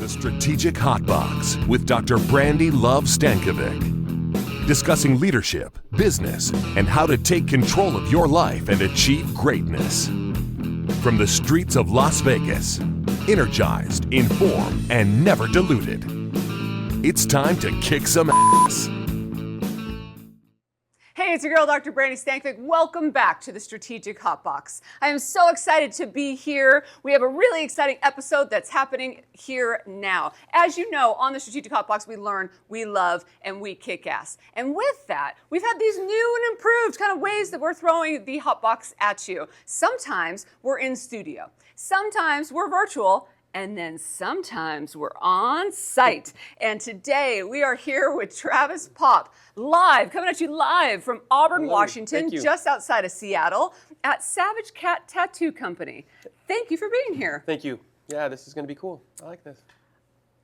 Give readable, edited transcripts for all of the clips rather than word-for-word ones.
The Strategic Hotbox with Dr. Brandi Luv Stankovic. Discussing leadership, business, and how to take control of your life and achieve greatness. From the streets of Las Vegas, energized, informed, and never diluted. It's time to kick some ass. Hey, it's your girl, Dr. Brandi Stankovic. Welcome back to the Strategic Hotbox. I am so excited to be here. We have a really exciting episode that's happening here now. As you know, on the Strategic Hotbox, we learn, we love, and we kick ass. And with that, we've had these new and improved kind of ways that we're throwing the Hotbox at you. Sometimes we're in studio. Sometimes we're virtual. And then sometimes we're on site. And today we are here with Travis Popp, coming at you live from Auburn, Washington, just outside of Seattle, at Savage Cat Tattoo Company. Thank you for being here. Thank you. Yeah, this is going to be cool. I like this.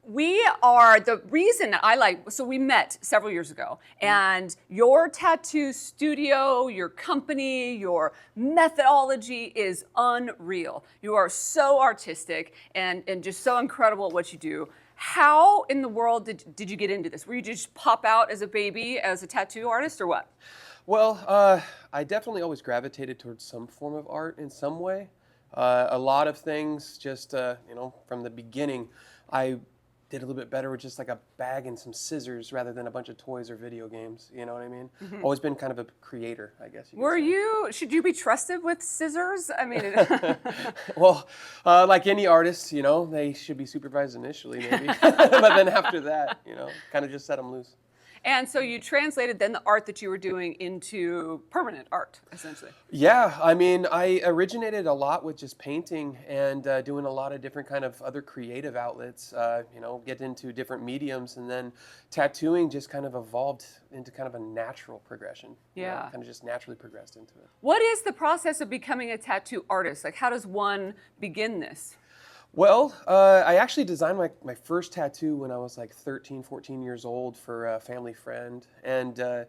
The reason that so we met several years ago, and your tattoo studio, your company, your methodology is unreal. You are so artistic and just so incredible at what you do. How in the world did you get into this? Were you just pop out as a baby as a tattoo artist or what? Well, I definitely always gravitated towards some form of art in some way. A lot of things just, from the beginning, I did a little bit better with just like a bag and some scissors rather than a bunch of toys or video games. You know what I mean? Mm-hmm. Always been kind of a creator, I guess. Should you be trusted with scissors? I mean, well, like any artist, they should be supervised initially maybe, but then after that, kind of just set them loose. And so you translated then the art that you were doing into permanent art, essentially. Yeah, I mean, I originated a lot with just painting and doing a lot of different kind of other creative outlets, get into different mediums, and then tattooing just kind of evolved into kind of a natural progression. Yeah. Kind of just naturally progressed into it. What is the process of becoming a tattoo artist? Like, how does one begin this? Well, I actually designed my first tattoo when I was like 13, 14 years old for a family friend. And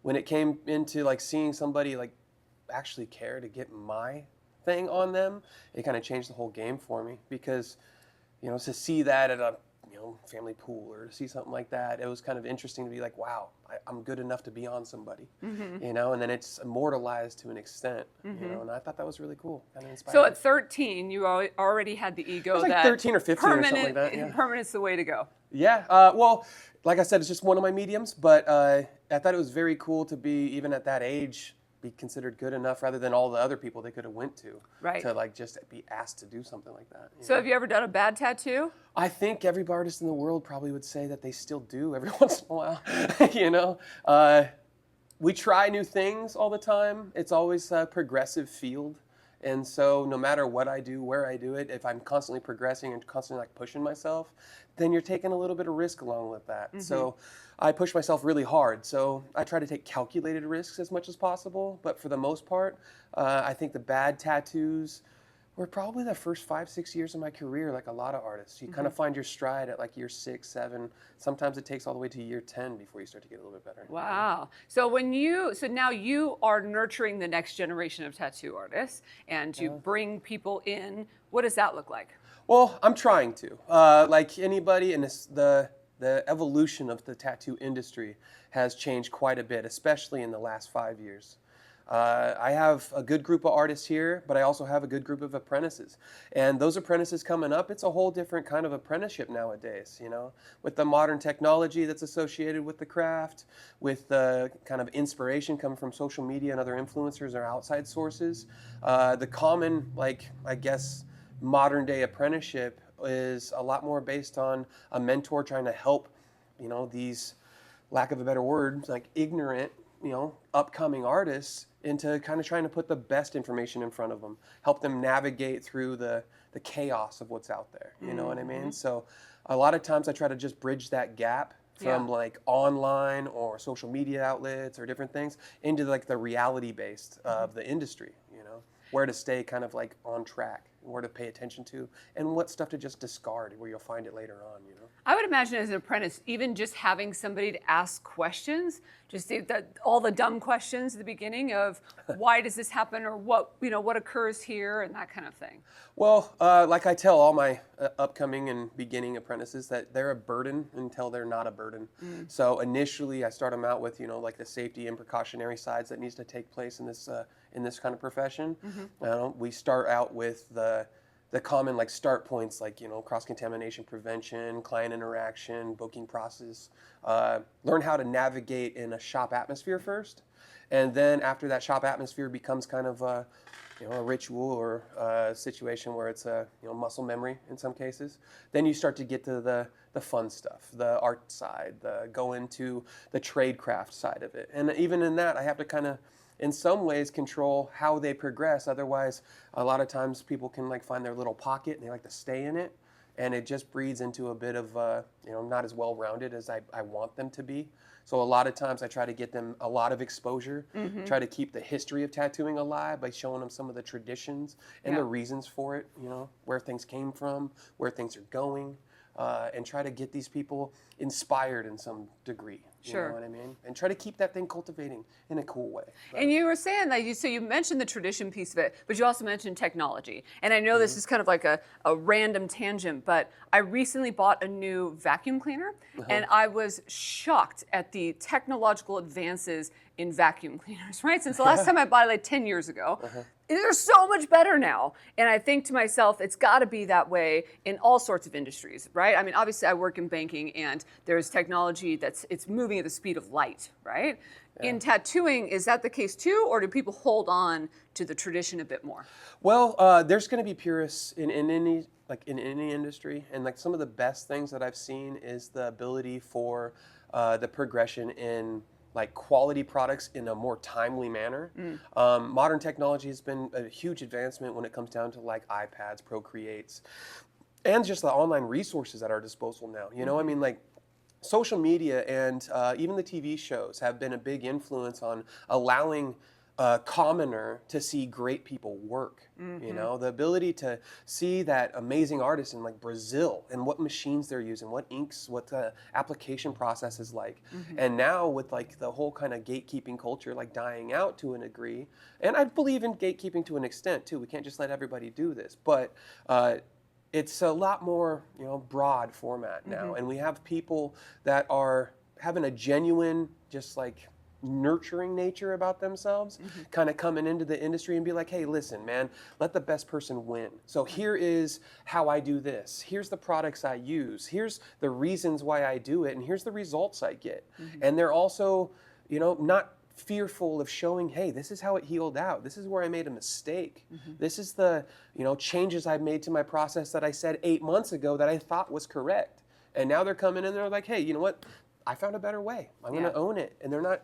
when it came into like seeing somebody like actually care to get my thing on them, it kind of changed the whole game for me because, to see that at a family pool or to see something like that, it was kind of interesting to be like, wow, I'm good enough to be on somebody, and then it's immortalized to an extent, and I thought that was really cool, kind of inspiring. So at 13, you already had the ego it was like that 13 or 15 or something like that. Yeah. Permanent's the way to go. Yeah, well, like I said, it's just one of my mediums, but I thought it was very cool to be, even at that age, be considered good enough rather than all the other people they could have went to, right, to like just be asked to do something like that. So have you ever done a bad tattoo? I think every artist in the world probably would say that they still do every once in a while. We try new things all the time. It's always a progressive field. And so no matter what I do, where I do it, if I'm constantly progressing and constantly like pushing myself, then you're taking a little bit of risk along with that. So I push myself really hard. So I try to take calculated risks as much as possible. But for the most part, I think the bad tattoos were probably the first 5-6 years of my career, like a lot of artists. You kind of find your stride at like year 6, 7. Sometimes it takes all the way to year 10 before you start to get a little bit better. Wow. So now you are nurturing the next generation of tattoo artists, and you bring people in. What does that look like? Well, I'm trying to. Like anybody, and the evolution of the tattoo industry has changed quite a bit, especially in the last 5 years. I have a good group of artists here, but I also have a good group of apprentices. And those apprentices coming up, it's a whole different kind of apprenticeship nowadays, with the modern technology that's associated with the craft, with the kind of inspiration coming from social media and other influencers or outside sources. The common, modern day apprenticeship is a lot more based on a mentor trying to help, these, lack of a better word, like ignorant, upcoming artists into kind of trying to put the best information in front of them, help them navigate through the chaos of what's out there. You know what I mean? So a lot of times I try to just bridge that gap from like online or social media outlets or different things into like the reality based of the industry, where to stay kind of like on track. where to pay attention to, and what stuff to just discard where you'll find it later on, you know? I would imagine as an apprentice, even just having somebody to ask questions, just all the dumb questions at the beginning of why does this happen, or what occurs here, and that kind of thing. Well, like I tell all my upcoming and beginning apprentices, that they're a burden until they're not a burden. So initially, I start them out with, like the safety and precautionary sides that needs to take place in this kind of profession. We start out with the common start points, cross-contamination prevention, client interaction, booking process. Learn how to navigate in a shop atmosphere first, and then after that shop atmosphere becomes kind of a ritual or a situation where it's a muscle memory in some cases. Then you start to get to the fun stuff, the art side, go into the trade craft side of it, and even in that I have to kind of, in some ways, control how they progress. Otherwise, a lot of times people can find their little pocket and they like to stay in it, and it just breeds into a bit of not as well-rounded as I want them to be. So a lot of times I try to get them a lot of exposure, try to keep the history of tattooing alive by showing them some of the traditions and the reasons for it, where things came from, where things are going, and try to get these people inspired in some degree. Sure. You know what I mean? And try to keep that thing cultivating in a cool way. And you were saying that you mentioned the tradition piece of it, but you also mentioned technology. And I know this is kind of like a random tangent, but I recently bought a new vacuum cleaner, and I was shocked at the technological advances in vacuum cleaners, right? Since the last time I bought it 10 years ago. They're so much better now. And I think to myself, it's got to be that way in all sorts of industries, right? I mean, obviously I work in banking, and there's technology it's moving at the speed of light, right? In tattooing, is that the case too, or do people hold on to the tradition a bit more? Well, there's going to be purists in any industry, and some of the best things that I've seen is the ability for the progression in quality products in a more timely manner. Modern technology has been a huge advancement when it comes down to iPads, Procreates, and just the online resources at our disposal now. I mean, social media and even the TV shows have been a big influence on allowing a commoner to see great people work. The ability to see that amazing artist in Brazil and what machines they're using, what inks, what the application process is like. And now with the whole kind of gatekeeping culture dying out to a degree, and I believe in gatekeeping to an extent too. We can't just let everybody do this, but it's a lot more broad format now, and we have people that are having a genuine nurturing nature about themselves, kind of coming into the industry and be like, hey, listen, man, let the best person win. So here is how I do this. Here's the products I use. Here's the reasons why I do it. And here's the results I get. And they're also, not fearful of showing, hey, this is how it healed out. This is where I made a mistake. This is the, changes I've made to my process that I said 8 months ago that I thought was correct. And now they're coming in and they're like, hey, you know what? I found a better way. I'm going to own it. And they're not,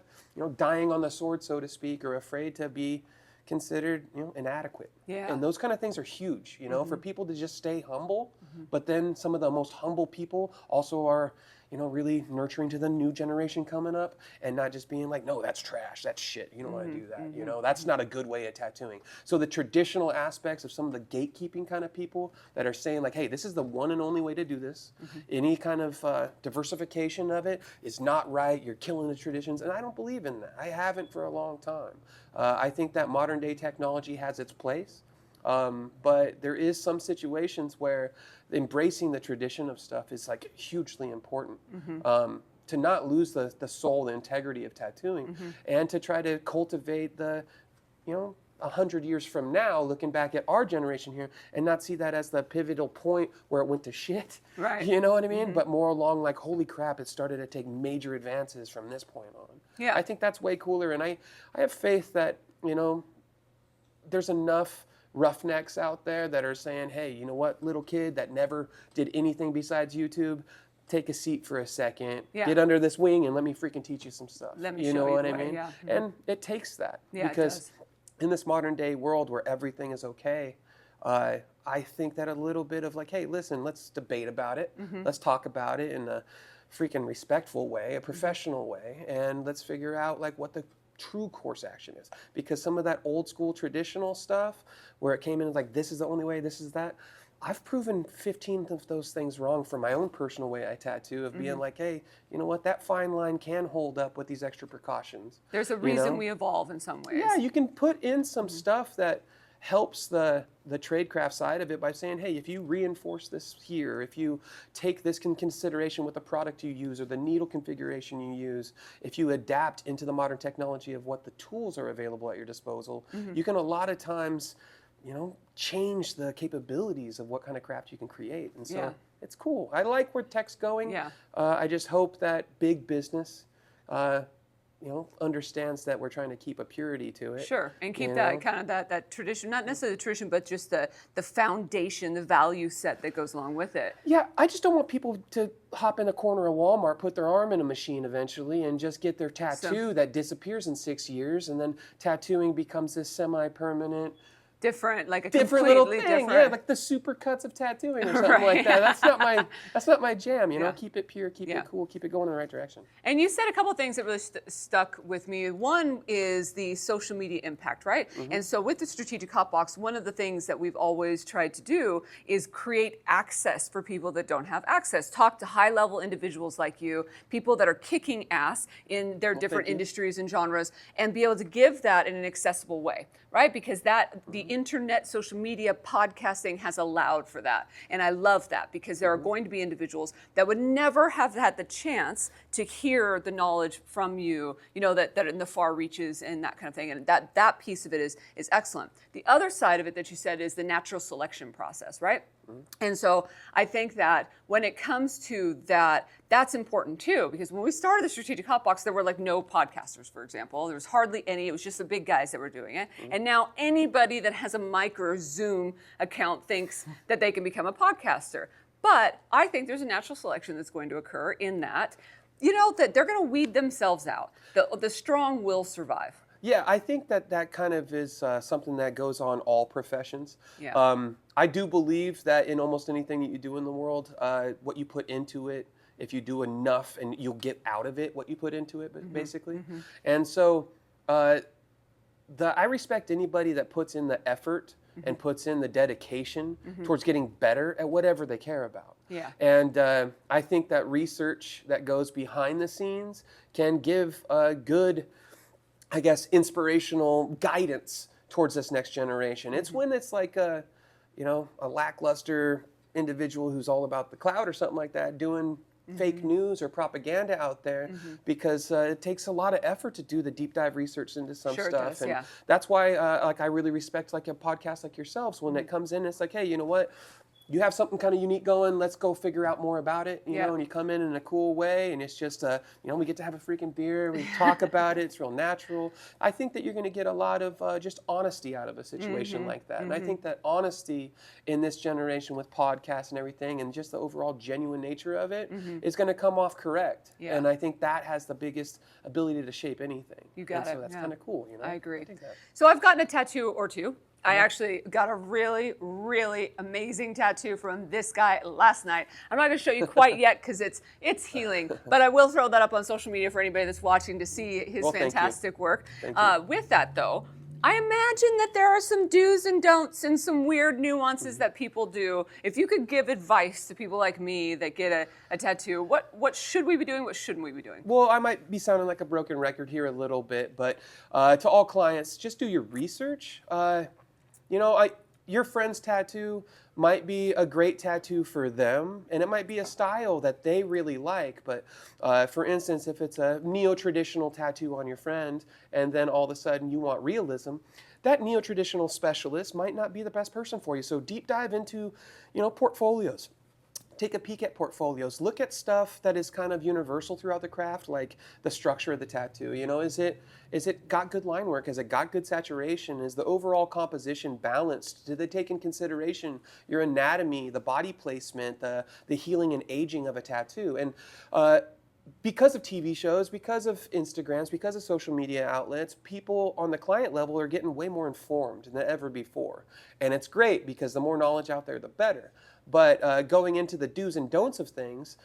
dying on the sword, so to speak, or afraid to be considered, inadequate. And those kind of things are huge, for people to just stay humble. But then some of the most humble people also are, really nurturing to the new generation coming up, and not just being like, no, that's trash, that's shit. You don't want to do that. That's not a good way of tattooing. So the traditional aspects of some of the gatekeeping kind of people that are saying hey, this is the one and only way to do this. Any kind of diversification of it is not right. You're killing the traditions. And I don't believe in that. I haven't for a long time. I think that modern day technology has its place. But there is some situations where embracing the tradition of stuff is hugely important. To not lose the soul, the integrity of tattooing, and to try to cultivate the, 100 years from now, looking back at our generation here, and not see that as the pivotal point where it went to shit. Right. You know what I mean? But more along holy crap, it started to take major advances from this point on. Yeah. I think that's way cooler, and I have faith that, there's enough roughnecks out there that are saying, hey, you know what, little kid that never did anything besides YouTube, take a seat for a second, get under this wing, and let me freaking teach you some stuff. Let me you show know you what the I way, mean? yeah. And it takes that, because in this modern day world where everything is okay, I think that a little bit of hey, listen, let's debate about it, let's talk about it in a freaking respectful way, a professional way, and let's figure out what the true course action is. Because some of that old school traditional stuff where it came in like, this is the only way, this is that, I've proven 15 of those things wrong for my own personal way I tattoo, of being like, hey, you know what, that fine line can hold up with these extra precautions. There's a reason we evolve in some ways. Yeah, you can put in some stuff that helps the tradecraft side of it by saying, hey, if you reinforce this here, if you take this in consideration with the product you use or the needle configuration you use, if you adapt into the modern technology of what the tools are available at your disposal, you can a lot of times, you know, change the capabilities of what kind of craft you can create. And so it's cool. I like where tech's going. Yeah. I just hope that big business, you know, understands that we're trying to keep a purity to it. Sure, and keep that know? kind of that tradition, not necessarily the tradition, but just the foundation, the value set that goes along with it. Yeah, I just don't want people to hop in a corner of Walmart, put their arm in a machine eventually, and just get their tattoo that disappears in 6 years, and then tattooing becomes this semi-permanent, Different, like a different completely little thing. different. Yeah, like the super cuts of tattooing or something like that. That's not my jam. You know, Yeah. keep it pure, keep it cool, keep it going in the right direction. And you said a couple of things that really stuck with me. One is the social media impact, right? And so with the Strategic Hotbox, one of the things that we've always tried to do is create access for people that don't have access. Talk to high-level individuals like you, people that are kicking ass in their different industries and genres, and be able to give that in an accessible way, right? Because the internet, social media, podcasting has allowed for that. And I love that, because there are going to be individuals that would never have had the chance to hear the knowledge from you, you know, that in the far reaches and that kind of thing. And that piece of it is excellent. The other side of it that you said is the natural selection process, right? And so I think that when it comes to that, that's important too, because when we started the Strategic Hotbox, there were like no podcasters, for example. There was hardly any. It was just the big guys that were doing it. And now anybody that has a mic or a Zoom account thinks that they can become a podcaster. But I think there's a natural selection that's going to occur in that, you know, that they're going to weed themselves out. The strong will survive. Yeah, I think that kind of is something that goes on all professions. Yeah. I do believe that in almost anything that you do in the world, what you put into it, if you do enough, and you'll get out of it what you put into it, basically. And so I respect anybody that puts in the effort and puts in the dedication towards getting better at whatever they care about. Yeah. And I think that research that goes behind the scenes can give a good, I guess, inspirational guidance towards this next generation. It's when it's like a lackluster individual who's all about the cloud or something like that, doing fake news or propaganda out there, because it takes a lot of effort to do the deep dive research into some Sure it stuff. does, and yeah. that's why I really respect like a podcast like yourselves when it comes in. It's like, hey, you know what? You have something kind of unique going. Let's go figure out more about it. You know, and you come in a cool way, and it's just, we get to have a freaking beer. We talk about it. It's real natural. I think that you're going to get a lot of just honesty out of a situation like that. And I think that honesty in this generation with podcasts and everything, and just the overall genuine nature of it, is going to come off correct. Yeah. And I think that has the biggest ability to shape anything. You got it. So that's Yeah. kind of cool. You know, I agree. think that. So I've gotten a tattoo or two. I actually got a really, really amazing tattoo from this guy last night. I'm not going to show you quite yet because it's healing, but I will throw that up on social media for anybody that's watching to see his Well, thank you. fantastic work. Thank you. With that, though, I imagine that there are some do's and don'ts and some weird nuances that people do. If you could give advice to people like me that get a tattoo, what should we be doing? What shouldn't we be doing? Well, I might be sounding like a broken record here a little bit, but to all clients, just do your research. Your friend's tattoo might be a great tattoo for them, and it might be a style that they really like. But for instance, if it's a neo-traditional tattoo on your friend, and then all of a sudden you want realism, that neo-traditional specialist might not be the best person for you. So deep dive into, portfolios. Take a peek at portfolios. Look at stuff that is kind of universal throughout the craft, like the structure of the tattoo. Is it got good line work? Has it got good saturation? Is the overall composition balanced? Do they take in consideration your anatomy, the body placement, the healing and aging of a tattoo? And because of TV shows, because of Instagrams, because of social media outlets, people on the client level are getting way more informed than ever before. And it's great because the more knowledge out there, the better. But going into the do's and don'ts of things,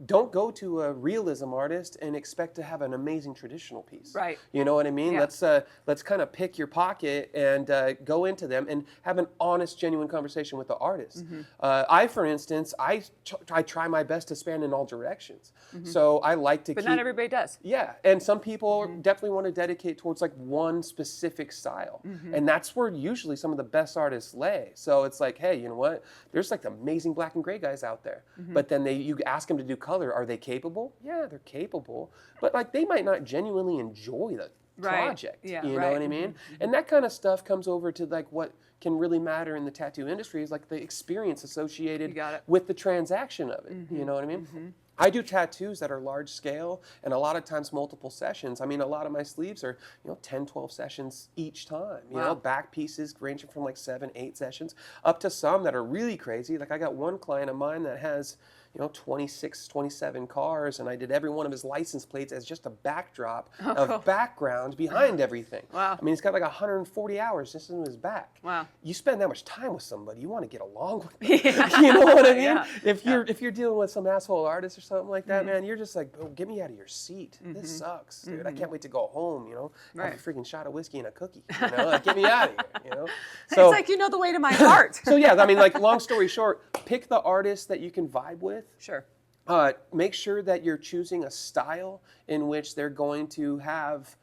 don't go to a realism artist and expect to have an amazing traditional piece. Right. You know what I mean? Yeah. Let's kind of pick your pocket and go into them and have an honest, genuine conversation with the artist. I, for instance, I try my best to span in all directions. So I like to But keep... not everybody does. Yeah, and some people definitely want to dedicate towards like one specific style. And that's where usually some of the best artists lay. So it's like, hey, you know what? There's like amazing black and gray guys out there. But then you ask them to do color. Are they capable? Yeah, they're capable. But like they might not genuinely enjoy the project. Yeah, you know what I mean? And that kind of stuff comes over to like what can really matter in the tattoo industry is like the experience associated with the transaction of it. You know what I mean? I do tattoos that are large scale and a lot of times multiple sessions. I mean, a lot of my sleeves are, 10, 12 sessions each time. You know, back pieces ranging from like 7, 8 sessions up to some that are really crazy. Like I got one client of mine that has, 26, 27 cars, and I did every one of his license plates as just a backdrop of background behind everything. Wow. I mean, he's got like 140 hours just in his back. Wow. You spend that much time with somebody, you want to get along with them. You know what I mean? If you're dealing with some asshole artist or something like that, man, you're just like, oh, get me out of your seat. This sucks, dude. I can't wait to go home, have a freaking shot of whiskey and a cookie, like, get me out of here, So, it's like, the way to my heart. So yeah, I mean, like, long story short, pick the artist that you can vibe with. Sure. Make sure that you're choosing a style in which they're going to have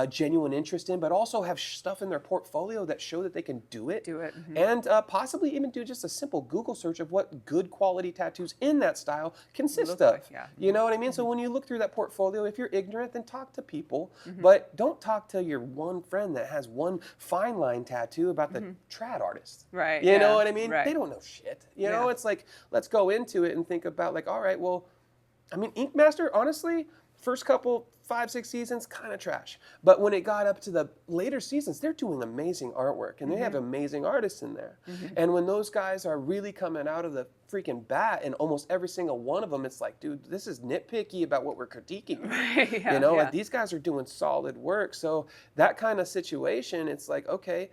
genuine interest in, but also have stuff in their portfolio that show that they can do it. And possibly even do just a simple Google search of what good quality tattoos in that style consist of. You know what I mean? So when you look through that portfolio, if you're ignorant, then talk to people, but don't talk to your one friend that has one fine line tattoo about the trad artist. Right. You know what I mean? Right. They don't know shit. You know, it's like, let's go into it and think about like, all right, well, I mean, Ink Master, honestly, first couple 5, 6 seasons, kind of trash. But when it got up to the later seasons, they're doing amazing artwork and they have amazing artists in there. And when those guys are really coming out of the freaking bat, and almost every single one of them, it's like, dude, this is nitpicky about what we're critiquing. Like these guys are doing solid work. So that kind of situation, it's like, okay,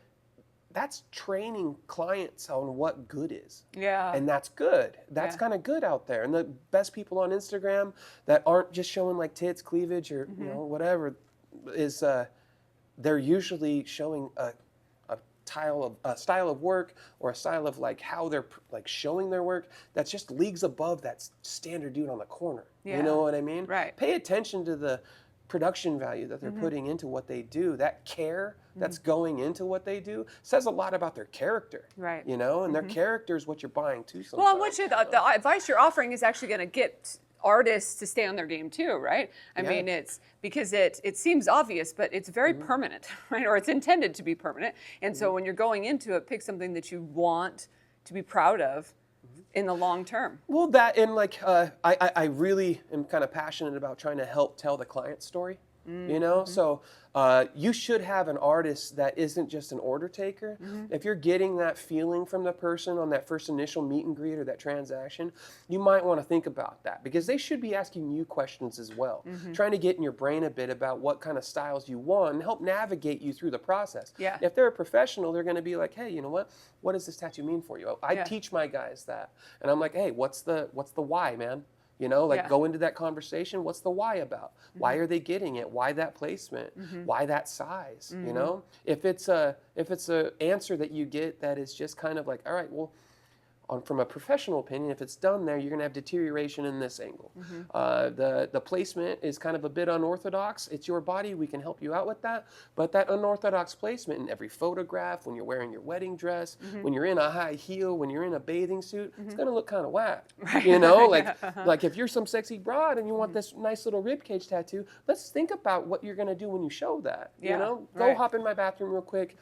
that's training clients on what good is. And that's good. That's kind of good out there. And the best people on Instagram that aren't just showing like tits, cleavage, or whatever, is they're usually showing a style of work or a style of like how they're like showing their work that's just leagues above that standard dude on the corner. You know what I mean? Right. Pay attention to the production value that they're putting into what they do. That care that's going into what they do says a lot about their character. Right. And their character is what you're buying too sometimes. Well, the advice you're offering is actually going to get artists to stay on their game too, right? I mean, it's because it seems obvious, but it's very permanent, right? Or it's intended to be permanent. And so when you're going into it, pick something that you want to be proud of in the long term. Well, that, and like, I really am kind of passionate about trying to help tell the client story. So you should have an artist that isn't just an order taker. If you're getting that feeling from the person on that first initial meet and greet or that transaction, you might want to think about that, because they should be asking you questions as well, trying to get in your brain a bit about what kind of styles you want and help navigate you through the process. If they're a professional, they're going to be like, hey, you know what does this tattoo mean for you? I teach my guys that, and I'm like, hey, what's the why, man? Go into that conversation. What's the why about? Why are they getting it? Why that placement? Why that size? If it's a answer that you get that is just kind of like, all right, well, from a professional opinion, if it's done there, you're going to have deterioration in this angle. The placement is kind of a bit unorthodox. It's your body. We can help you out with that. But that unorthodox placement in every photograph, when you're wearing your wedding dress, when you're in a high heel, when you're in a bathing suit, it's going to look kind of whack. Like if you're some sexy broad and you want this nice little ribcage tattoo, let's think about what you're going to do when you show that. Go hop in my bathroom real quick.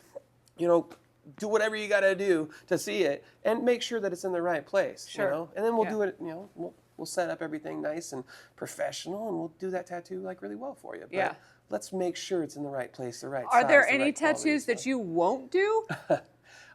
Do whatever you got to do to see it, and make sure that it's in the right place. And then we'll do it. We'll set up everything nice and professional, and we'll do that tattoo like really well for you. But let's make sure it's in the right place, the right size. Are there any tattoos that you won't do?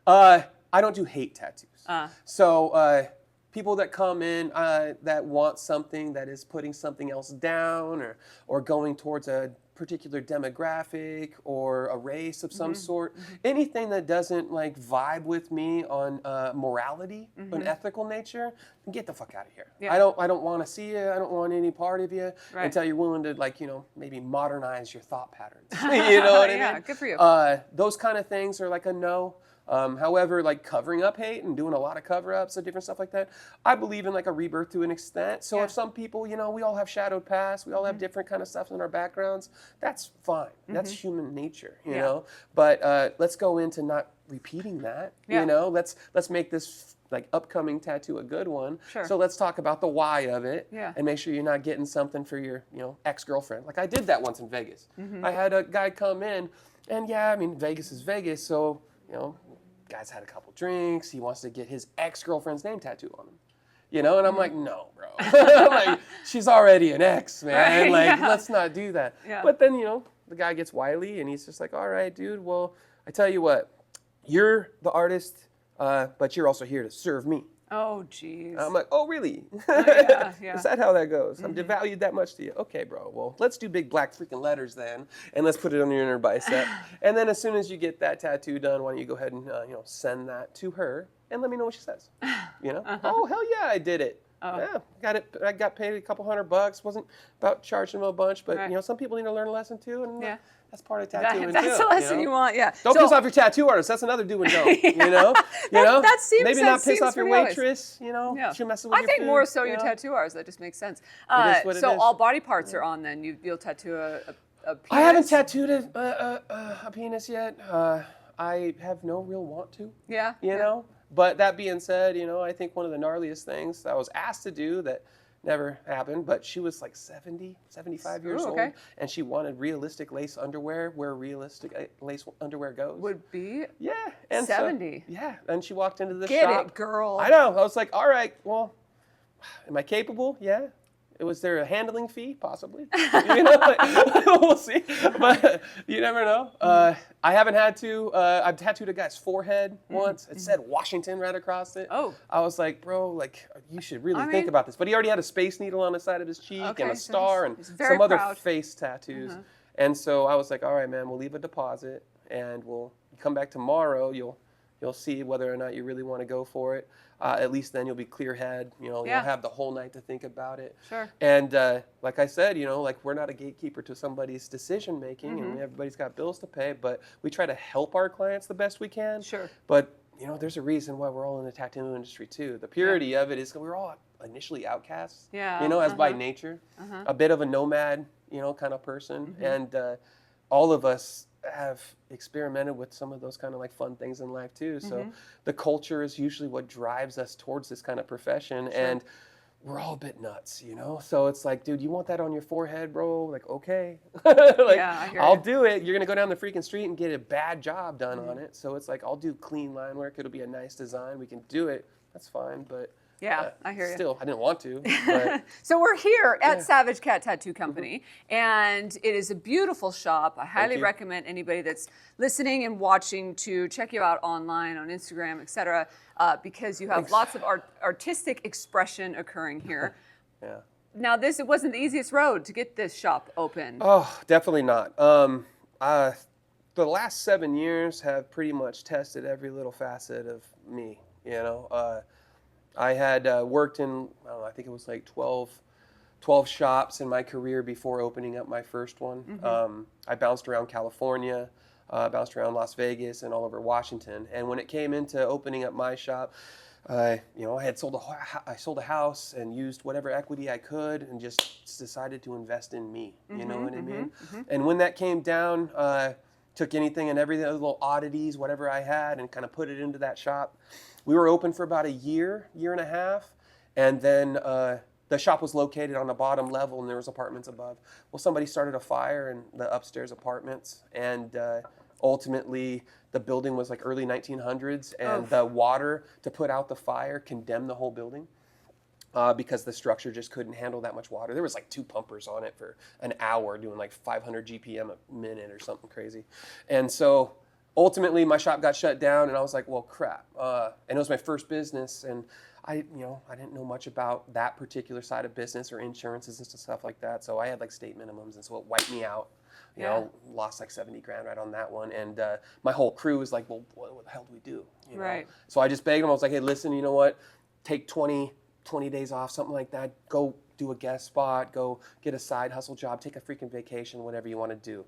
I don't do hate tattoos. So people that come in that want something that is putting something else down or going towards a particular demographic or a race of some sort, anything that doesn't like vibe with me on morality, an ethical nature, then get the fuck out of here. Yeah. I don't want to see you. I don't want any part of you until you're willing to like, maybe modernize your thought patterns. You know what I mean? Yeah, good for you. Those kind of things are like a no. However, like covering up hate and doing a lot of cover-ups and different stuff like that, I believe in like a rebirth to an extent. So if some people, we all have shadowed past, we all have different kind of stuff in our backgrounds, that's fine. That's human nature, you know? But let's go into not repeating that, Let's make this like upcoming tattoo a good one. Sure. So let's talk about the why of it and make sure you're not getting something for your, ex-girlfriend. Like I did that once in Vegas. I had a guy come in and Vegas is Vegas. So, guy's had a couple drinks. He wants to get his ex-girlfriend's name tattooed on him. And I'm like, no, bro. Like, she's already an ex, man. Let's not do that. Yeah. But then, the guy gets wily and he's just like, all right, dude, well, I tell you what, you're the artist, but you're also here to serve me. Oh, geez. I'm like, oh, really? Yeah. Is that how that goes? I'm devalued that much to you? Okay, bro. Well, let's do big black freaking letters then, and let's put it on your inner bicep. And then as soon as you get that tattoo done, why don't you go ahead and send that to her and let me know what she says? Oh, hell yeah, I did it. Oh. Yeah, got it. I got paid a couple $100. Wasn't about charging them a bunch, but some people need to learn a lesson too, and that's part of tattooing That's too. the lesson you want, yeah. Don't piss off your tattoo artist. That's another do and don't. That seems maybe not piss off your pretty waitress. She messes with I your think food, more so your tattoo artist. That just makes sense. It is. So all body parts are on. Then you'll tattoo a penis. I haven't tattooed a penis yet. I have no real want to. Yeah. You know. But that being said, I think one of the gnarliest things that I was asked to do that never happened, but she was like 70, 75 years old, and she wanted realistic lace underwear where realistic lace underwear goes. Would be? Yeah. And 70. So, and she walked into the shop. Get it, girl. I know. I was like, all right, well, am I capable? Yeah. Was there a handling fee? Possibly. We'll see. But you never know. I haven't had to. I've tattooed a guy's forehead once. It said Washington right across it. Oh. I was like, bro, you should really think about this. But he already had a space needle on the side of his cheek and a star and some other face tattoos. And so I was like, all right, man, we'll leave a deposit and we'll come back tomorrow. You'll see whether or not you really want to go for it. At least then you'll be clear head. You'll have the whole night to think about it. Sure. And like I said, we're not a gatekeeper to somebody's decision making, and everybody's got bills to pay. But we try to help our clients the best we can. Sure. But there's a reason why we're all in the tattoo industry too. The purity of it is we're all initially outcasts. Yeah. As by nature, a bit of a nomad, kind of person, and all of us have experimented with some of those kind of like fun things in life too. So the culture is usually what drives us towards this kind of profession. Sure. And we're all a bit nuts, So it's like, dude, you want that on your forehead, bro? Like, okay. I'll do it. You're going to go down the freaking street and get a bad job done on it. So it's like, I'll do clean line work. It'll be a nice design. We can do it. That's fine. But I hear you. Still, I didn't want to. But so we're here at Savage Cat Tattoo Company, and it is a beautiful shop. I highly recommend anybody that's listening and watching to check you out online, on Instagram, etc., because you have lots of artistic expression occurring here. Now, it wasn't the easiest road to get this shop open. Oh, definitely not. The last 7 years have pretty much tested every little facet of me, I had worked in, I think it was like 12 shops in my career before opening up my first one. I bounced around California, bounced around Las Vegas and all over Washington. And when it came into opening up my shop, I had sold a house and used whatever equity I could and just decided to invest in me. You know what I mean? And when that came down, took anything and everything, little oddities, whatever I had, and kind of put it into that shop. We were open for about a year and a half, and then the shop was located on the bottom level, and there was apartments above. Well, somebody started a fire in the upstairs apartments, and ultimately the building was like early 1900s, and the water to put out the fire condemned the whole building. Because the structure just couldn't handle that much water. There was like 2 pumpers on it for an hour doing like 500 GPM a minute or something crazy. And so ultimately my shop got shut down and I was like, well, crap. And it was my first business and I didn't know much about that particular side of business or insurances and stuff like that. So I had like state minimums and so it wiped me out. You know, lost like 70 grand right on that one. And my whole crew was like, well, what the hell do we do? You know? Right. So I just begged them. I was like, hey, listen, you know what? Take 20 days off, something like that. Go do a guest spot. Go get a side hustle job. Take a freaking vacation, whatever you want to do.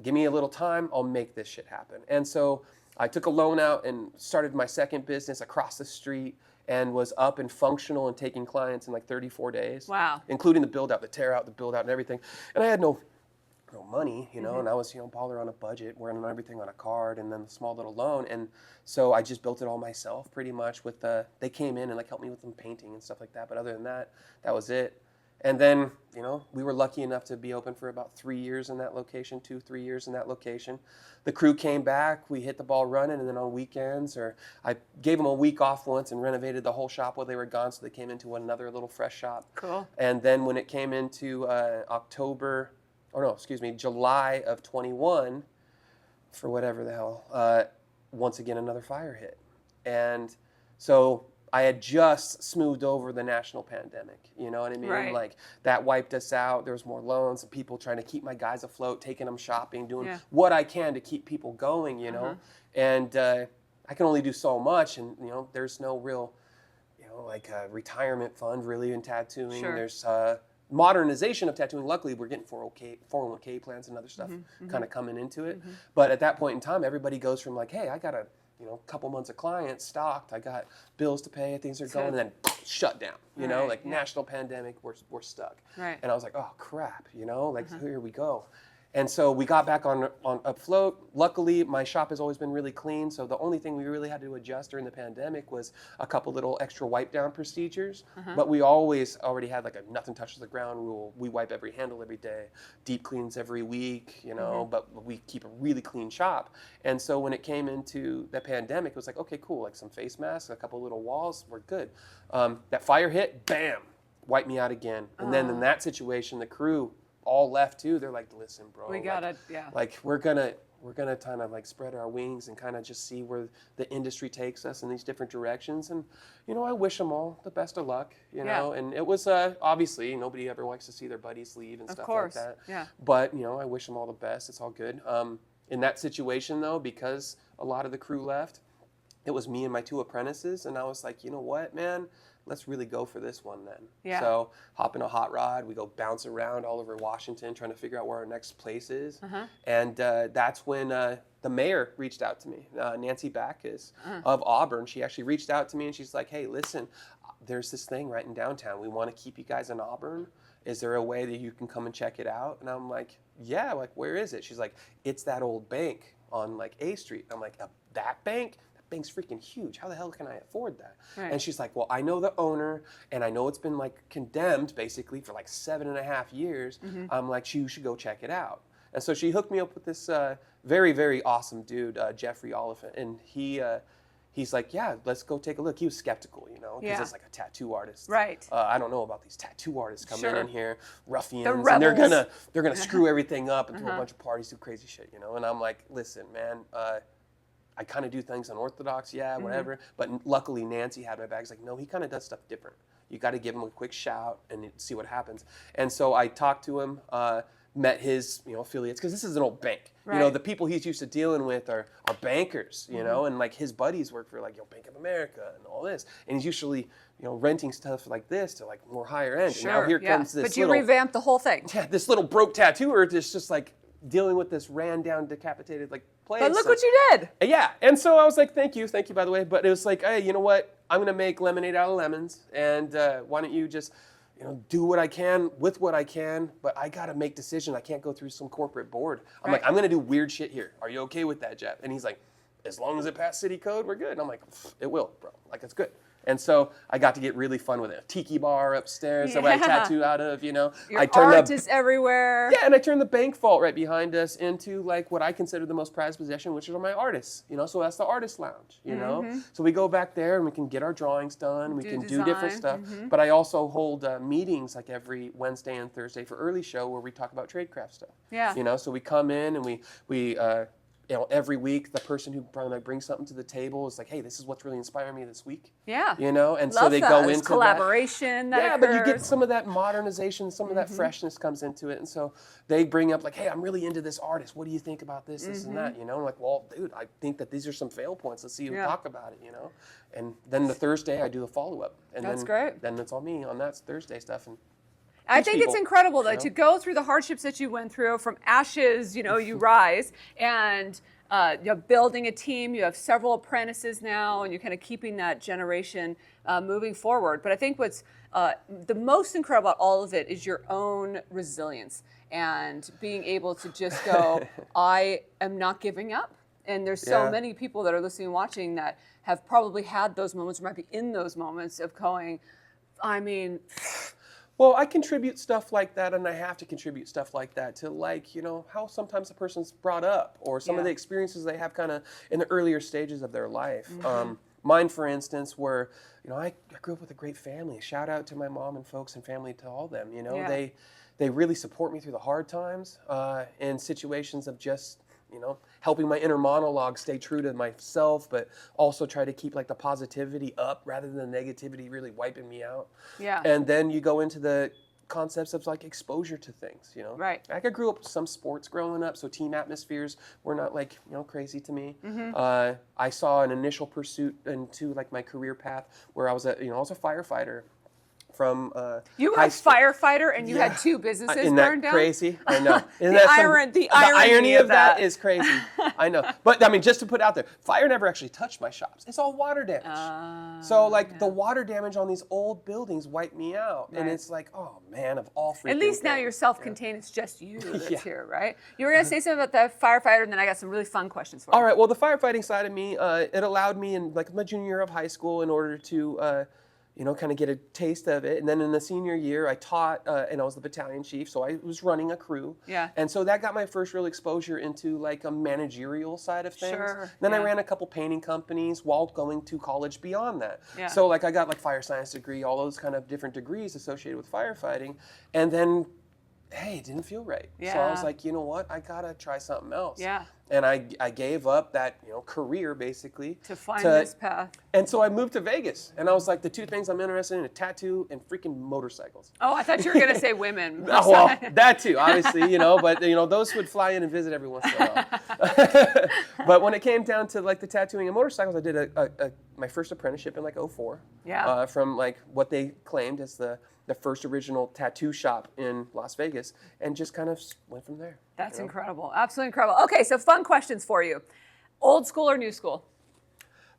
Give me a little time. I'll make this shit happen. And so I took a loan out and started my second business across the street and was up and functional and taking clients in like 34 days. Wow. Including the build out, the tear out, the build out and everything. And I had no money, you know, and I was, baller on a budget, running everything on a card and then a small little loan. And so I just built it all myself pretty much with they came in and like helped me with some painting and stuff like that. But other than that, that was it. And then, we were lucky enough to be open for about 3 years in that location, 2-3 years in that location. The crew came back, we hit the ball running, and then on weekends, or I gave them a week off once and renovated the whole shop while they were gone, so they came into another little fresh shop. Cool. And then when it came into July of 21, for whatever the hell, once again another fire hit. And so I had just smoothed over the national pandemic, you know what I mean? Right. Like that wiped us out. There was more loans and people trying to keep my guys afloat, taking them shopping, doing what I can to keep people going, you know? And I can only do so much, and there's no real, like a retirement fund really in tattooing. Sure. There's modernization of tattooing. Luckily, we're getting 401k plans and other stuff kind of coming into it. But at that point in time, everybody goes from like, hey, I got a couple months of clients stocked, I got bills to pay, things are going, and then shut down, national pandemic, we're stuck. Right. And I was like, oh crap, here we go. And so we got back on afloat. Luckily, my shop has always been really clean, so the only thing we really had to adjust during the pandemic was a couple little extra wipe down procedures. But we always already had like a nothing touches the ground rule. We wipe every handle every day, deep cleans every week, but we keep a really clean shop. And so when it came into the pandemic, it was like, okay, cool, like some face masks, a couple little walls, we're good. That fire hit, bam, wiped me out again. And then in that situation, the crew all left too. They're like, listen, bro, we gotta, like we're gonna kind of like spread our wings and kind of just see where the industry takes us in these different directions. And I wish them all the best of luck. And it was obviously nobody ever likes to see their buddies leave and stuff like that. Yeah. But I wish them all the best. It's all good. In that situation though, because a lot of the crew left, it was me and my 2 apprentices, and I was like, you know what, man? Let's really go for this one then. Yeah. So hop in a hot rod, we go bounce around all over Washington trying to figure out where our next place is. And that's when the mayor reached out to me, Nancy Backus of Auburn. She actually reached out to me and she's like, hey, listen, there's this thing right in downtown. We want to keep you guys in Auburn. Is there a way that you can come and check it out? And I'm like, yeah, like where is it? She's like, it's that old bank on like A Street. I'm like, that bank? Bank's freaking huge. How the hell can I afford that? Right. And she's like, well, I know the owner, and I know it's been like condemned basically for like 7.5 years. I'm like, you should go check it out. And so she hooked me up with this very, very awesome dude, Jeffrey Oliphant, and he's like, yeah, let's go take a look. He was skeptical, because it's like a tattoo artist. Right. I don't know about these tattoo artists coming in here, ruffians, the and they're gonna screw everything up and throw a bunch of parties, do crazy shit, And I'm like, listen, man. I kind of do things unorthodox, whatever. But luckily, Nancy had my back. She's like, no, he kind of does stuff different. You got to give him a quick shout and see what happens. And so I talked to him, met his affiliates, because this is an old bank. Right. The people he's used to dealing with are bankers, and like his buddies work for like Bank of America and all this. And he's usually renting stuff like this to like more higher end. Sure, and now here comes this but you revamped the whole thing. Yeah, this little broke tattooer that's just like dealing with this ran down, decapitated like place. But look what you did. Yeah, and so I was like, thank you by the way. But it was like, hey, you know what? I'm gonna make lemonade out of lemons, and why don't you just, do what I can with what I can. But I gotta make decisions. I can't go through some corporate board. I'm like, I'm gonna do weird shit here. Are you okay with that, Jeff? And he's like, as long as it passed city code, we're good. And I'm like, it will, bro. Like it's good. And so I got to get really fun with it. A tiki bar upstairs that I tattoo out of, Your I turned art is everywhere. Yeah, and I turned the bank vault right behind us into like what I consider the most prized possession, which are my artists. So that's the artist lounge, So we go back there and we can get our drawings done. We can do different stuff. But I also hold meetings like every Wednesday and Thursday for early show where we talk about tradecraft stuff. Yeah. So we come in and we every week the person who probably might bring something to the table is like, hey, this is what's really inspiring me this week. Yeah. And Love so they that. go There's into collaboration that yeah, but you get occurs. some of that modernization, some of that freshness comes into it. And so they bring up like, hey, I'm really into this artist. What do you think about this, this, and that? I'm like, well, dude, I think that these are some fail points. Let's see you talk about it, And then the Thursday I do the follow-up. And That's then, great. Then it's all me on that Thursday stuff. And I think it's people, incredible though to go through the hardships that you went through. From ashes, you rise, and you're building a team. You have several apprentices now, and you're kind of keeping that generation moving forward. But I think what's the most incredible about all of it is your own resilience and being able to just go, I am not giving up. And there's so many people that are listening and watching that have probably had those moments, or might be in those moments of going, I mean. Well, I contribute stuff like that, and I have to contribute stuff like that to, like, how sometimes a person's brought up, or some of the experiences they have kind of in the earlier stages of their life. Mine, for instance, were, I grew up with a great family. Shout out to my mom and folks and family, to all them. They really support me through the hard times, in situations of just, helping my inner monologue stay true to myself, but also try to keep like the positivity up rather than the negativity really wiping me out. Yeah. And then you go into the concepts of like exposure to things, Right. Like I grew up with some sports growing up, so team atmospheres were not like, crazy to me. I saw an initial pursuit into like my career path where I was I was a firefighter. From you were a firefighter and you had 2 businesses Isn't burned that down? crazy? I know. The irony of that is crazy. I know. But I mean, just to put out there, fire never actually touched my shops. It's all water damage. So like the water damage on these old buildings wiped me out. Right. And it's like, oh man, of all freaking At least now things. you're self-contained. It's just you that's here, right? You were going to say something about the firefighter, and then I got some really fun questions for you. All right. Well, the firefighting side of me, it allowed me in like my junior year of high school in order to kind of get a taste of it. And then in the senior year, I taught, and I was the battalion chief, so I was running a crew. Yeah. And so that got my first real exposure into like a managerial side of things. Sure. Then I ran a couple painting companies while going to college beyond that. Yeah. So like I got like fire science degree, all those kind of different degrees associated with firefighting. And then, hey, it didn't feel right. Yeah. So I was like, you know what? I gotta try something else. Yeah. And I gave up that career basically To find this path. And so I moved to Vegas, and I was like, the 2 things I'm interested in are tattoo and freaking motorcycles. Oh, I thought you were going to say women. Oh, well, that too, obviously, but those would fly in and visit every once in a while. But when it came down to like the tattooing and motorcycles, I did my first apprenticeship in like 2004. Yeah. From like what they claimed as the first original tattoo shop in Las Vegas, and just kind of went from there. That's incredible. Absolutely incredible. Okay, so fun questions for you. Old school or new school?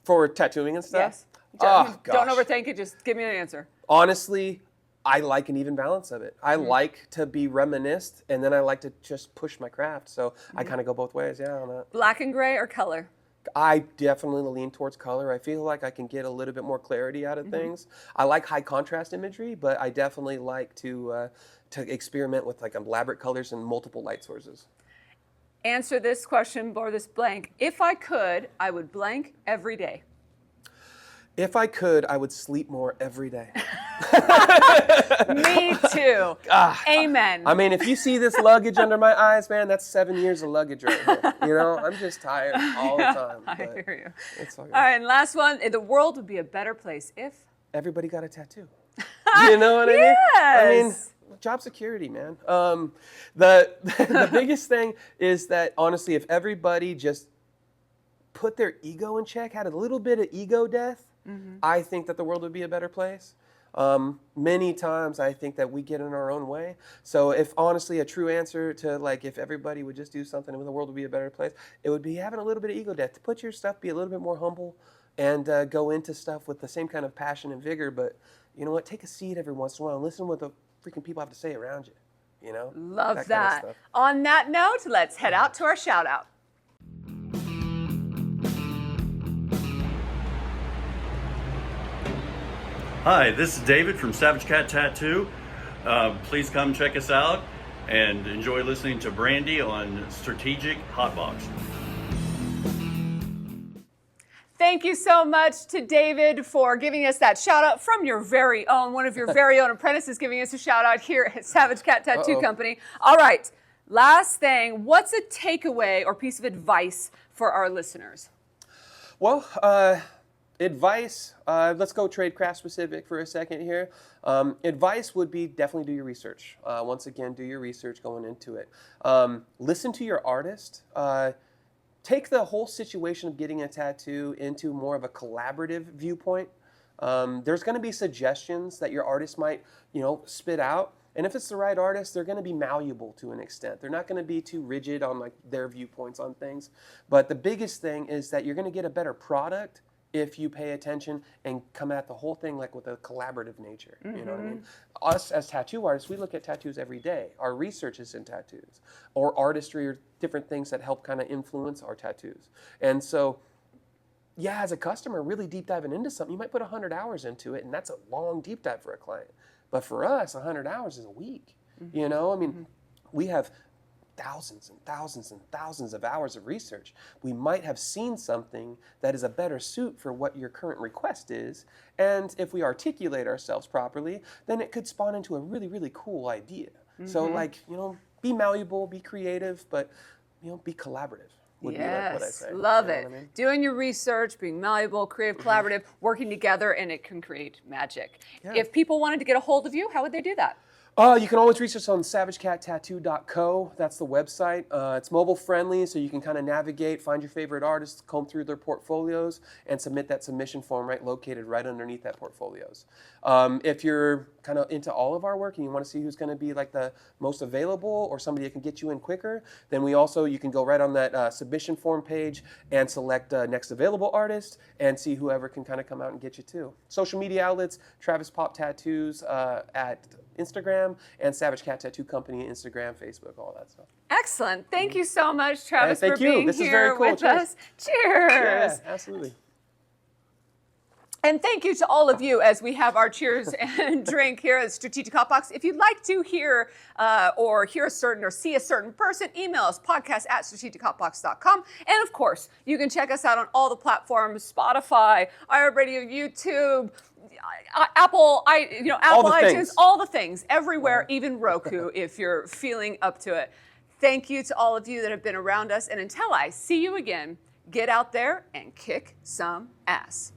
For tattooing and stuff? Yes. Oh, Don't gosh. overthink it. Just give me an answer. Honestly, I like an even balance of it. I like to be reminisced, and then I like to just push my craft. So I kind of go both ways, on that. Black and gray or color? I definitely lean towards color. I feel like I can get a little bit more clarity out of things. I like high contrast imagery, but I definitely like to experiment with like elaborate colors and multiple light sources. Answer this question or this blank. If I could, I would blank every day. If I could, I would sleep more every day. Me too. Amen. I mean, if you see this luggage under my eyes, man, that's 7 years of luggage right here. I'm just tired all the time. I hear you. It's all good. All right, and last one. The world would be a better place if? Everybody got a tattoo. You know what I mean? Yes. I mean, job security, man. The biggest thing is that, honestly, if everybody just put their ego in check, had a little bit of ego death, I think that the world would be a better place. Many times I think that we get in our own way. So if honestly a true answer to like if everybody would just do something and the world would be a better place, it would be having a little bit of ego death. To put your stuff, be a little bit more humble, and go into stuff with the same kind of passion and vigor. But you know what? Take a seat every once in a while and listen to what the freaking people have to say around you. Love kind of that. stuff. On that note, let's head out to our shout out. Hi, this is David from Savage Cat Tattoo. Please come check us out and enjoy listening to Brandi on Strategic Hotbox. Thank you so much to David for giving us that shout out from your very own, one of your very own apprentices giving us a shout out here at Savage Cat Tattoo Company. All right, Last thing, what's a takeaway or piece of advice for our listeners? Well, advice, let's go trade craft specific for a second here. Advice would be definitely do your research. Once again, do your research going into it. Listen to your artist. Take the whole situation of getting a tattoo into more of a collaborative viewpoint. There's going to be suggestions that your artist might, spit out. And if it's the right artist, they're going to be malleable to an extent. They're not going to be too rigid on like their viewpoints on things. But the biggest thing is that you're going to get a better product if you pay attention and come at the whole thing like with a collaborative nature. You know what I mean? Us as tattoo artists, we look at tattoos every day. Our research is in tattoos or artistry or different things that help kind of influence our tattoos. And so, yeah, as a customer, really deep diving into something, you might put 100 hours into it, and that's a long deep dive for a client. But for us, 100 hours is a week. We have thousands and thousands and thousands of hours of research. We might have seen something that is a better suit for what your current request is. And if we articulate ourselves properly, then it could spawn into a really, really cool idea. So be malleable, be creative, but, be collaborative. Would be like what I say. Love it. What I mean? Doing your research, being malleable, creative, collaborative, working together, and it can create magic. Yeah. If people wanted to get a hold of you, how would they do that? You can always reach us on savagecatattoo.co. That's the website. It's mobile friendly, so you can kind of navigate, find your favorite artists, comb through their portfolios, and submit that submission form located right underneath that portfolios. If you're kind of into all of our work and you want to see who's going to be like the most available or somebody that can get you in quicker, then you can go right on that submission form page and select next available artist and see whoever can kind of come out and get you too. Social media outlets, Travis Popp Tattoos at Instagram, and Savage Cat Tattoo Company, Instagram, Facebook, all that stuff. Excellent. Thank you so much, Travis, Thank for you. being This is here very cool. with Cheers. us. Cheers. Yeah, absolutely. And thank you to all of you as we have our cheers and drink here at Strategic Hotbox. If you'd like to hear or see a certain person, email us podcast@strategichotbox.com. And of course, you can check us out on all the platforms: Spotify, iHeartRadio, YouTube, Apple, iTunes, all the things, everywhere, even Roku, if you're feeling up to it. Thank you to all of you that have been around us. And until I see you again, get out there and kick some ass.